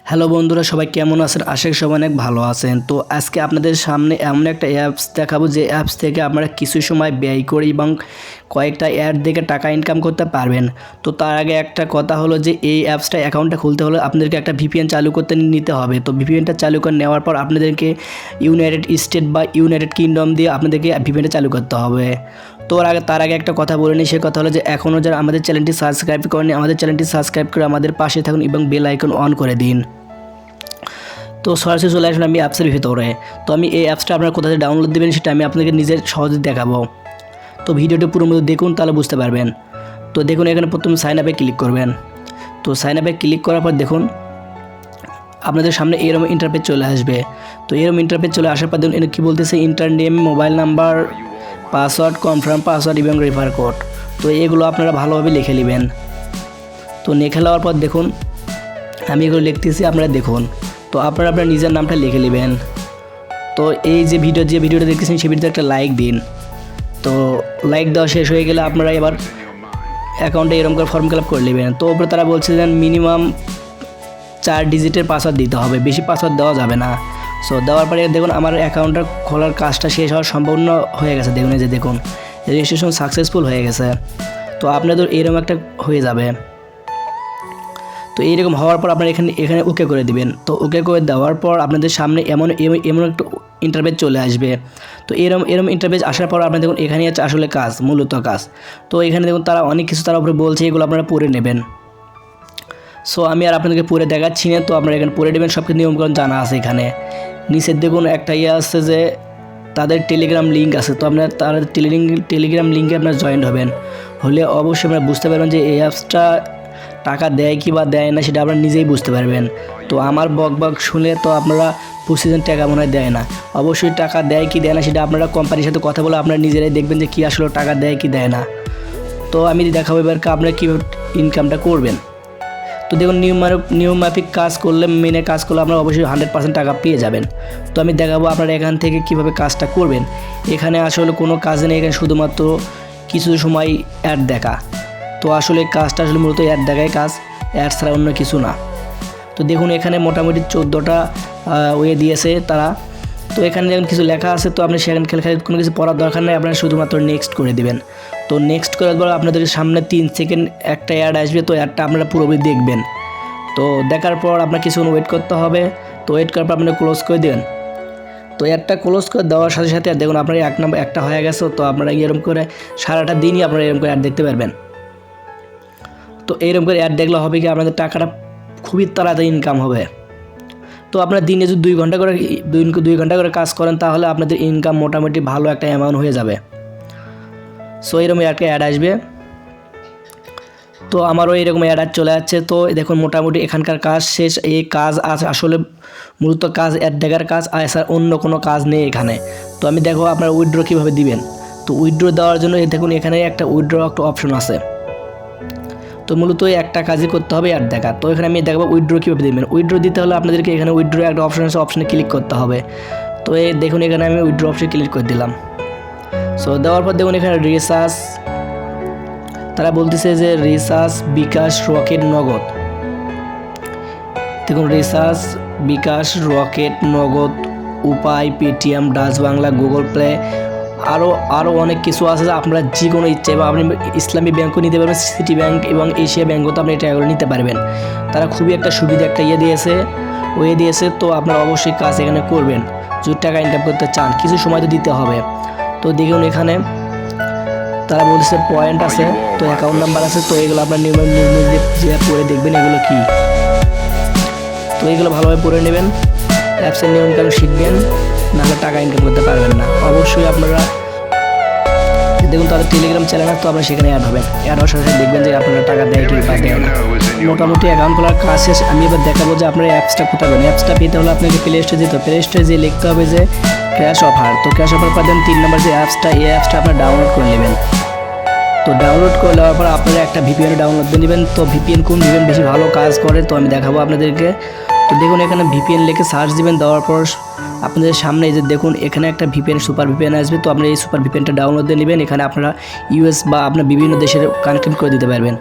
Hello বন্ধুরা, সবাই কেমন আছেন? আশা করি সবাই অনেক ভালো আছেন। তো আজকে আপনাদের সামনে এমন একটা অ্যাপস দেখাবো যে অ্যাপস থেকে আপনারা কিছু সময় ব্যয় করে এবং কয়েকটা অ্যাড দেখে টাকা ইনকাম করতে পারবেন। তো তার আগে একটা কথা হলো যে এই অ্যাপসটা অ্যাকাউন্টটা খুলতে হলে আপনাদেরকে একটা ভিপিএন চালু করতে নিতে হবে। তো ভিপিএনটা চালু করে নেওয়ার পর আপনাদেরকে ইউনাইটেড স্টেট বা ইউনাইটেড কিংডম দিয়ে আপনাদেরকে ভিপিএনটা চালু করতে হবে। তো তার আগে একটা কথা বলে নিই, সে কথা হলো যে এখনও যারা আমাদের চ্যানেলটি সাবস্ক্রাইব করেনি, আমাদের চ্যানেলটি সাবস্ক্রাইব করে আমাদের পাশে থাকুন এবং বেল আইকন অন করে দিন। তো সরাসরি চলে আসলে আমি অ্যাপসের ভিতরে। তো আমি এই অ্যাপসটা আপনারা কোথা থেকে ডাউনলোড দেবেন সেটা আমি আপনাকে নিজের সহজে দেখাবো। তো ভিডিওটা পুরো মতো দেখুন, তাহলে বুঝতে পারবেন। তো দেখুন, এখানে প্রথমে সাইন আপে ক্লিক করবেন। তো সাইন আপে ক্লিক করার পর দেখুন আপনাদের সামনে এরকম ইন্টারপেজ চলে আসবে। তো এরকম ইন্টারপেজ চলে আসার পর দেখুন এটা কী বলতেছে, inter name, mobile number, password, confirm password এবং রেফার কোড। তো এগুলো আপনারা ভালোভাবে লিখে নেবেন। তো লিখে নেওয়ার পর দেখুন আমি এগুলো লিখতেছি, আপনারা দেখুন। তো আপনারা আপনার নিজের নামটা লিখে নেবেন। তো এই যে ভিডিওটা দেখতেছেন সেই ভিডিওতে একটা লাইক দিন। তো লাইক দেওয়া শেষ হয়ে গেলে আপনারা এবার অ্যাকাউন্টে এরকম করে ফর্ম ফিল আপ করে নেবেন। তো ওপরে তারা বলছে যে মিনিমাম 4 ডিজিটের পাসওয়ার্ড দিতে হবে, বেশি পাসওয়ার্ড দেওয়া যাবে না। সো দেওয়ার পরে দেখুন আমার অ্যাকাউন্টটা খোলার কাজটা শেষ হওয়ার সম্পূর্ণ হয়ে গেছে। দেখুন এই যে দেখুন রেজিস্ট্রেশন সাকসেসফুল হয়ে গেছে। তো আপনাদের এরকম একটা হয়ে যাবে। তো এইরকম হওয়ার পর আপনারা এখানে ওকে করে দিবেন। তো ওকে করে দেওয়ার পর আপনাদের সামনে এমন একটা ইন্টারপেজ চলে আসবে। তো এরম ইন্টারপেজ আসার পর আপনারা দেখুন এখানে আছে আসলে কাজ, মূলত কাজ। তো এখানে দেখুন তারা অনেক কিছু তার উপরে বলছে, এগুলো আপনারা পড়ে নেবেন। সো আমি আর আপনাদেরকে পড়ে দেখাচ্ছি না, তো আপনারা এখানে পড়ে নেবেন। সব কিছু নিয়মকানুন জানা আছে এখানে। নিচের দেখুন একটা আছে যে তাদের টেলিগ্রাম লিঙ্ক আছে। তো আপনারা তার টেলিগ্রাম লিঙ্কে আপনারা জয়েন হবেন। হলে অবশ্যই আপনারা বুঝতে পারবেন যে এই অ্যাপসটা টাকা দেয় কি বা দেয় না, সেটা আপনারা নিজেই বুঝতে পারবেন। তো আমার বক শুনে তো আপনারা বুঝতেছেন টাকা মনে হয় দেয় না। অবশ্যই টাকা দেয় কি দেয় না সেটা আপনারা কোম্পানির সাথে কথা বলে আপনারা নিজেরাই দেখবেন যে কী আসলে টাকা দেয় কি দেয় না। তো আমি দেখাবো এবার আপনারা কীভাবে ইনকামটা করবেন। তো দেখুন নিয়মমাফিক কাজ করলে, মেনে কাজ করলে আপনারা অবশ্যই 100% টাকা পেয়ে যাবেন। তো আমি দেখাবো আপনারা এখান থেকে কীভাবে কাজটা করবেন। এখানে আসলে কোনো কাজ নেই, এখানে শুধুমাত্র কিছু সময় অ্যাড দেখা। তো আসলে কাজটা আসলে মূলত অ্যাড দেখায় কাজ, অ্যাড ছাড়া অন্য কিছু না। তো দেখুন এখানে মোটামুটি 14টা ওয়ে দিয়েছে তারা। তো এখানে যেমন কিছু লেখা আছে, তো আপনি সেখানে খালি কোনো কিছু পড়ার দরকার নেই, আপনারা শুধুমাত্র নেক্সট করে দেবেন। তো নেক্সট করার পর আপনাদের সামনে 3 সেকেন্ড একটা অ্যাড আসবে। তো অ্যাডটা আপনারা পুরোপুরি দেখবেন। তো দেখার পর আপনার কিছুক্ষণ ওয়েট করতে হবে। তো ওয়েট করার পর আপনারা ক্লোজ করে দেবেন। তো অ্যাডটা ক্লোজ করে দেওয়ার সাথে সাথে দেখুন আপনার একটা হয়ে গেছে। তো আপনারা এরকম করে সারাটা দিনই আপনারা এরকম করে অ্যাড দেখতে পারবেন। তো এইরকম করে অ্যাড দেখলে হবে কি আপনাদের টাকাটা খুবই তাড়াতাড়ি ইনকাম হবে। তো আপনারা দিনে যদি 2 ঘন্টা করে কাজ করেন তাহলে আপনাদের ইনকাম মোটামুটি ভালো একটা অ্যামাউন্ট হয়ে যাবে। সো এরকম একটা অ্যাড আসবে। তো আমারও এরকম অ্যাড চলে যাচ্ছে। তো দেখুন মোটামুটি এখানকার কাজ শেষ। এই কাজ আসলে মূলত কাজ অ্যাড দেখার কাজ, আর অন্য কোনো কাজ নেই এখানে। তো আমি দেখো আপনারা উইথড্র কীভাবে দিবেন। তো উইথড্র দেওয়ার জন্য দেখুন এখানে একটা উইথড্র একটা অপশন আছে। তো মূলত একটা কাজই করতে হবে অ্যাড দেখা। তো এখানে আমি দেখাবো উইথড্র কীভাবে দেবেন। উইথড্র দিতে হলে আপনাদেরকে এখানে উইথড্র একটা অপশন আছে, অপশনে ক্লিক করতে হবে। তো দেখুন এখানে আমি উইথড্র অপশনে ক্লিক করে দিলাম। সো দেওয়ার পর দেখুন এখানে রিচার্জ, তারা বলতেছে যে রিচার্জ, বিকাশ, রকেট, নগদ। দেখুন রিচার্জ, বিকাশ, রকেট, নগদ, উপায়, Paytm, Dutch Bangla, Google play, আরও অনেক কিছু আছে। আপনারা যে কোনো ইচ্ছে, বা আপনি ইসলামী ব্যাংকও নিতে পারবেন, সিটি ব্যাংক এবং এশিয়া ব্যাংকও তো আপনি এটা নিতে পারবেন। তারা খুবই একটা সুবিধা একটা ওয়ে দিয়েছে। তো আপনারা অবশ্যই কাজ এখানে করবেন যদি টাকা ইনকাম করতে চান। কিছু সময় তো দিতে হবে। তো দেখুন এখানে তারা বলছে পয়েন্ট আছে, তো অ্যাকাউন্ট নাম্বার আছে। তো এগুলো আপনার যে পড়ে দেখবেন এগুলো কি। তো এগুলো ভালোভাবে পড়ে নেবেন, অ্যাপসের নিয়মকানুন শিখবেন, নাহলে টাকা ইনকাম করতে পারবেন না। অবশ্যই আপনারা দেখুন তাদের টেলিগ্রাম চ্যানেল আছে, তো আপনারা সেখানে অ্যাড হবেন। অ্যাড হওয়ার সাথে দেখবেন যে আপনারা টাকা দেয় কি বা দেয় না। মোটামুটি অ্যাকাউন্ট খোলার কাজ শেষ। আমি এবার দেখাবো যে আপনারা অ্যাপসটা কোথায় পাবেন। অ্যাপসটা পেতে হলে আপনাকে প্লে স্টোরে যেতে হবে। প্লে স্টোরে যে লিখতে হবে যে ক্যাশ অফার। তো ক্যাশ অফার পাবেন 3 নম্বর যে অ্যাপসটা, এই অ্যাপসটা আপনারা ডাউনলোড করে নেবেন। তো ডাউনলোড করে নেওয়ার পর আপনারা একটা ভিপিএন ডাউনলোড করে নেবেন। তো ভিপিএন কোন ভিপিএন বেশি ভালো কাজ করে তো আমি দেখাবো আপনাদেরকে। তো দেখুন এখানে ভিপিএন লিখে সার্চ দিবেন। দেওয়ার পর আপনাদের সামনে এই যে দেখুন এখানে একটা ভিপিএন, সুপার ভিপিএন আসবে। তো আপনারা এই সুপার ভিপিএনটা ডাউনলোড দিয়ে নেবেন। এখানে আপনারা ইউএস বা আপনার বিভিন্ন দেশের কানেক্ট করে দিতে পারবেন।